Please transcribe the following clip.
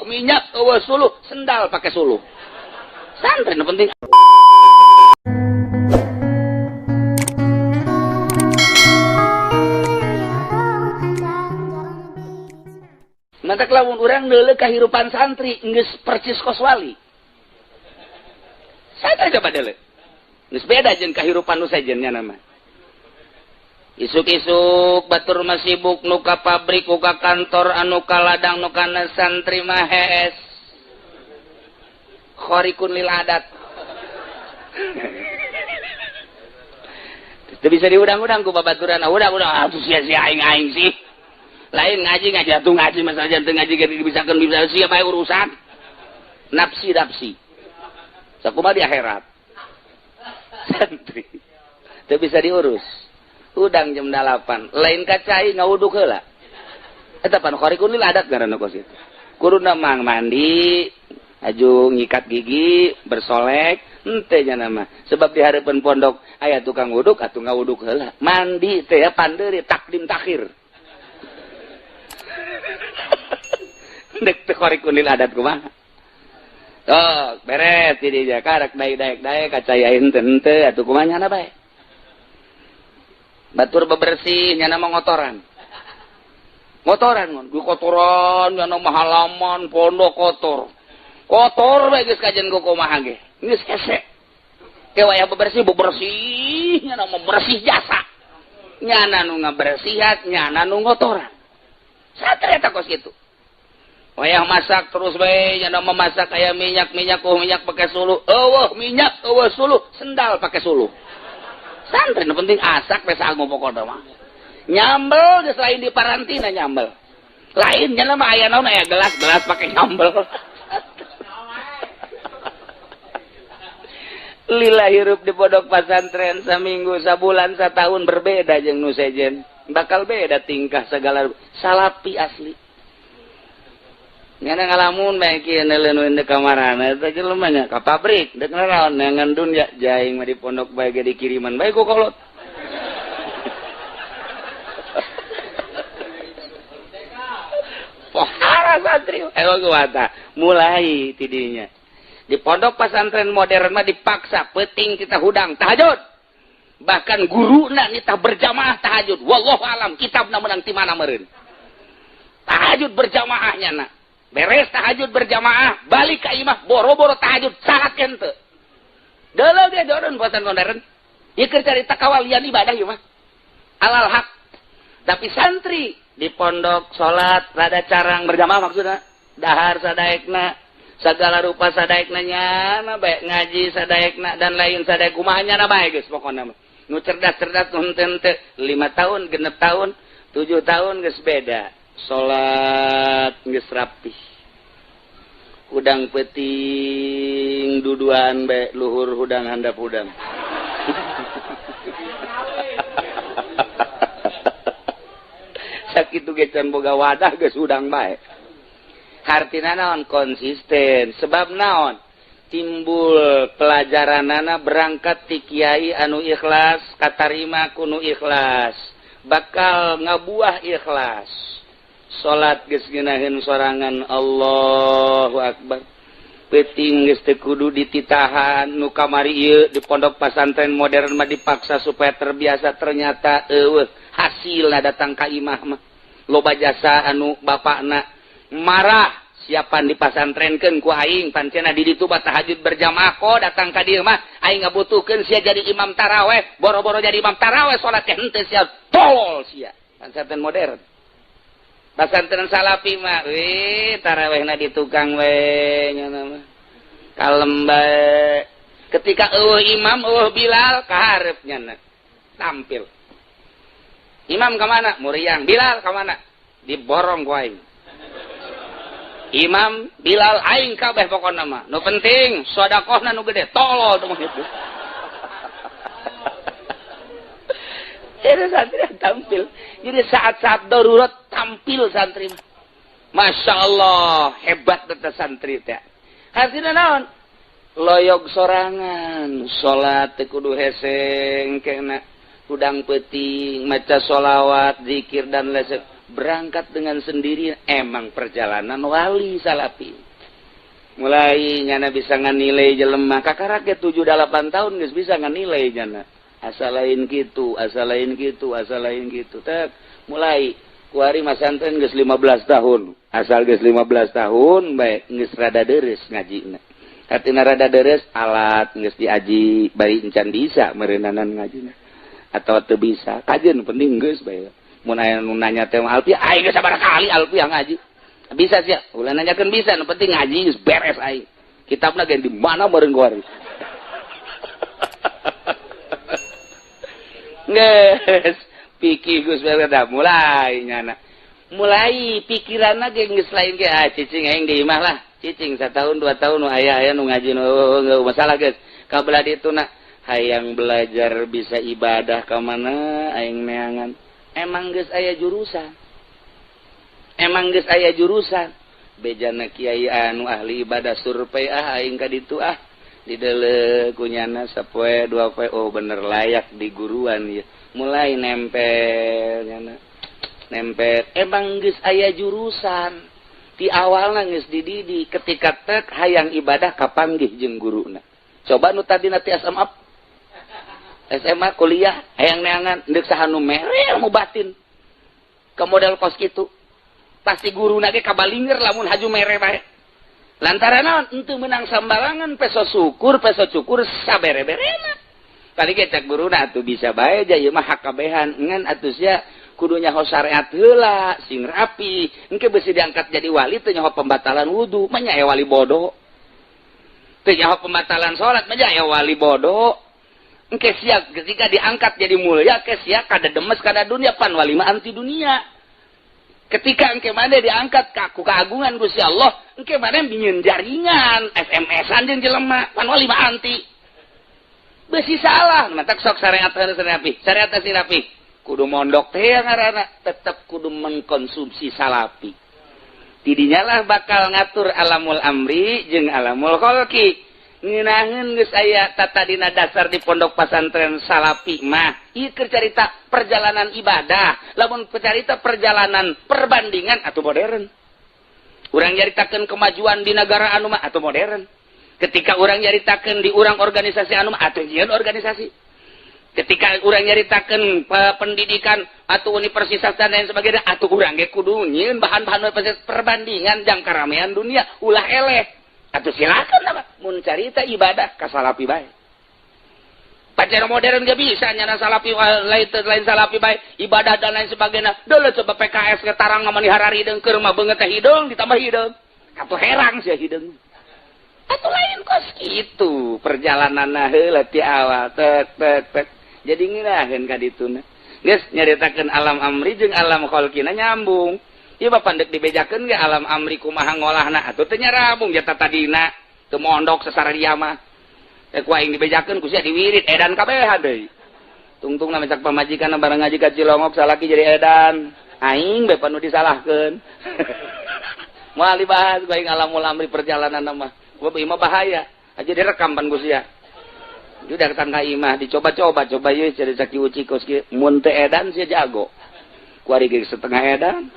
minyak, suluh, sendal pakai suluh. Santri nu penting. Mata lamun urang neuleuh kahirupan santri geus percis koswali. Saya coba deuleuh. Geus beda jeung kahirupan nu sajennya nama. Isuk-isuk batur mah sibuk nu ka pabrik, nu ka kantor, anu ka ladang, nu kana santri mah hees. Khorikun lil adat. Teu bisa diudang-udang ku babaturan. Udang-udang atuh sia-sia aing-aing sih. Lain ngaji atuh ngaji masalah jantung ngaji gak dibisakeun bisa sia bae urusan. Nafsi. Sakumaha di akhirat. Santri. Teu bisa diurus. Udang jam 8. Lain kacai ngawuduk heula. Eta pan khorikun lil adat ngaranna kos itu. Kuduna mang mandi, aju ngikat gigi, bersolek, henteu nya nama. Sebab di hareupeun pondok aya tukang wuduk atuh ngawuduk heula. Mandi teh ya pandeuri takdim takhir. Dek teh khorikun lil adat kumaha? Tok, beres di dieu karek daek kacai henteu atuh kumaha nyana bae. Batur bebersih nyana ngotoran. Ngotoran mun, kotoran nyana halaman pondok kotor. Kotor bae geus kajen ku kumaha ge. Geus hese. Ke wayah bebersih nyana bersih jasa. Nyana nu ngabersihat, nyana nu ngotoran. Satria eta kos kitu. Wayah masak terus bae nyana memasak aya minyak pakai suluh. Minyak, suluh, sendal pakai suluh. Santri nu penting asak we sangu pokona mah. Nyambel geus lain di parantina nyambel. Lain nya mah aya naon aya gelas pakai nyambel. Lila hirup di pondok pesantren saminggu, sabulan, satahun berbeda jeung nu sejen. Bakal beda tingkah segala salapi asli. Nyana ngalamun bae kieu neuleuh di kamarana eta jelema nya ka pabrik deuk naon ngandun ya jaing mah di pondok bae ge dikiriman bae ku kolot. Pohara santri ku wata mulai tidinya. Di pondok pesantren modern mah dipaksa peuting kita hudang tahajud. Bahkan guruna nitah berjamaah tahajud. Wallahu alam kitabna meunang ti mana meureun. Tahajud berjamaahnya na. Beres tahajud berjamaah, balik ka imah boro-boro tahajud salat henteu. Deuleuh ge jodoh posan modern. Ieu keur carita kawalian ibadah ieu mah. Alal haq. Tapi santri di pondok salat rada carang berjamaah maksudna dahar sadaekna, segala rupa sadaekna nyana bae ngaji sadaekna dan lain sadaek kumaha nyana bae geus pokona mah. Nu cerdas-cerdas nu henteu 5 tahun, 6 tahun, 7 tahun geus beda. Salat geus rapih. Hudang peuting duduan bae luhur hudang handap hudang. Sakitu ge can boga wadah geus hudang bae. Hartina naon konsisten. Sebab naon? Timbul pelajaranana berangkat ti kiai anu ikhlas, katarima kuno ikhlas. Bakal ngabuah ikhlas. Salat geus ngeunaheun sorangan Allahu Akbar. Peuting geus teu kudu dititahan nu kamari ieu di pondok pesantren modern mah dipaksa supaya terbiasa ternyata eueuh hasilna datang ka imah mah. Loba jasa anu bapakna marah siapan dipasantrenkeun ku aing pancena di ditu tahajud berjamaah ko datang ka dieu mah aing ngabutuhkeun sia jadi imam taraweh boro-boro jadi imam taraweh salat teh henteu sia tolol sia pesantren modern. Pesantren salafi mah tarawehna di tukang we nyana mah kalem bae. Ketika eueuh imam eueuh Bilal ka hareup nyana tampil. Imam ka mana? Muriang. Bilal ka mana? Diborong ku aing. Imam Bilal aing kabeh pokona mah. Nu penting sedekahna nu gede tolol teh gitu. Jadi santri tampil. Jadi saat-saat darurat tampil santri mah. Masya Allah hebat eta santri teh. Hasilna naon? Loyog sorangan, salat teu kudu heseng kena hudang peuting, maca sholawat, zikir dan lesek. berangkat dengan sendiri. Emang perjalanan wali salapi. Mulai nyana bisa nganilai jelema kakara ke 7-8 tahun geus bisa nganilai nyana. Asal lain gitu, asal lain gitu, asal lain gitu. Tak mulai kuari masantren geus 15 tahun. Asal geus 15 tahun bae geus rada deres ngajina. Artina rada deres alat geus diaji bari encan bisa meureunanan ngajina. Atau teu bisa, kajeun penting geus bae. Mun aya nu nanya teh Alpi, aing geus sabaraha kali Alpi yang ngaji. Bisa sih, ulah nanyakeun bisa, nu penting ngaji geus beres aing. Kitabna ge di mana meureun kuari. Geus pikir geus beres dah mulai nyana. Mulai pikiranna ge geus lain ge cicing aing di imah lah. Cicing 1 tahun 2 tahun nu aya nu ngaji nu masalah geus. Kabelah dituna hayang belajar bisa ibadah ka mana aing neangan. Emang geus aya jurusan. Emang geus aya jurusan. Bejana kiai anu ahli ibadah survei aing ka ditu dideuleu kunyana sapoe 2 poe oh bener layak di guruan ieu. Mulai nempel nyana. Nempel emang geus aya jurusan. Di awalna geus dididik ketika tek hayang ibadah kapanggih jeung guruna. Coba nu tadina ti SMA kuliah hayang neangan deuk saha nu mere mu batin. Ke model kos kitu. Pasti guruna ge kabalinger lamun haju mere bae. Lantaran naon henteu meunang sambarangan peso cukur sabere-berena. Kali ge cek guruna atuh bisa bae ja ieu mah hak kabehan ngan atuh sia kudu nyaho syariat heula sing rapi engke beusi diangkat jadi wali teu nyaho pembatalan wudu mah nya wali bodoh. Teu nyaho pembatalan salat mah nya wali bodoh. Engke sia ketika diangkat jadi mulia ke sia kada demes kada dunia pan wali mah anti dunia. Ketika engke mane diangkat ku keagungan Gusti Allah, engke mane binyeun jaringan, SMS-an jeung jelema, pan wali mah anti. Beusi salah, matak sok syariat hareuh rapi. Syariat teh rapi. Kudu mondok teh ngaranna, tetep kudu mengkonsumsi salapi. Tidinya lah bakal ngatur alamul amri jeung alamul khalqi. Ngeunaheun geus aya tata dina dasar di pondok pesantren salapi mah ieu keur carita perjalanan ibadah lamun carita perjalanan perbandingan atuh modern urang nyaritakeun kemajuan di negara anu mah atuh modern ketika urang nyaritakeun di urang organisasi anu mah atuh nyieun organisasi ketika urang nyaritakeun pendidikan atau universitas dan lain sebagainya atuh urang ge kudu nyieun bahan-bahan perbandingan jang karamean dunia ulah eleh. Atuh silakan lah, mun carita ibadah ka salapi bae. Pacar modern ge bisa nyana salapi lain salapi bae, ibadah dan lain sebagainya. Deuleu coba PKS ke tarang mani harari deung keur mah beungeut teh hideung ditambah hideung. Atuh herang sia hideung. Atuh lain kos kitu perjalananna heula ti awal tek. Jadi ngeunaheun ka dituna. Geus nyaritakeun alam amri jeung alam khalqina nyambung. Ieu bapak dek dibejakeun ge alam amri kumaha ngolahna atuh teh nyarabung jata tadina teu mondok sasararia mah teh ku aing dibejakeun ku sia diwirid edan kabehan deui tungtungna mencak pamajikanna bareng ngaji ka Cilongok salaki jadi edan aing bae panu disalahkeun moal dibahas ku aing alamul amri perjalanan mah ku imah bahaya aja direkam pan ku sia udah ketan ka imah dicoba-coba coba ieu cari caki uci kos kieu mun teu edan sia jago ku ari ge setengah edan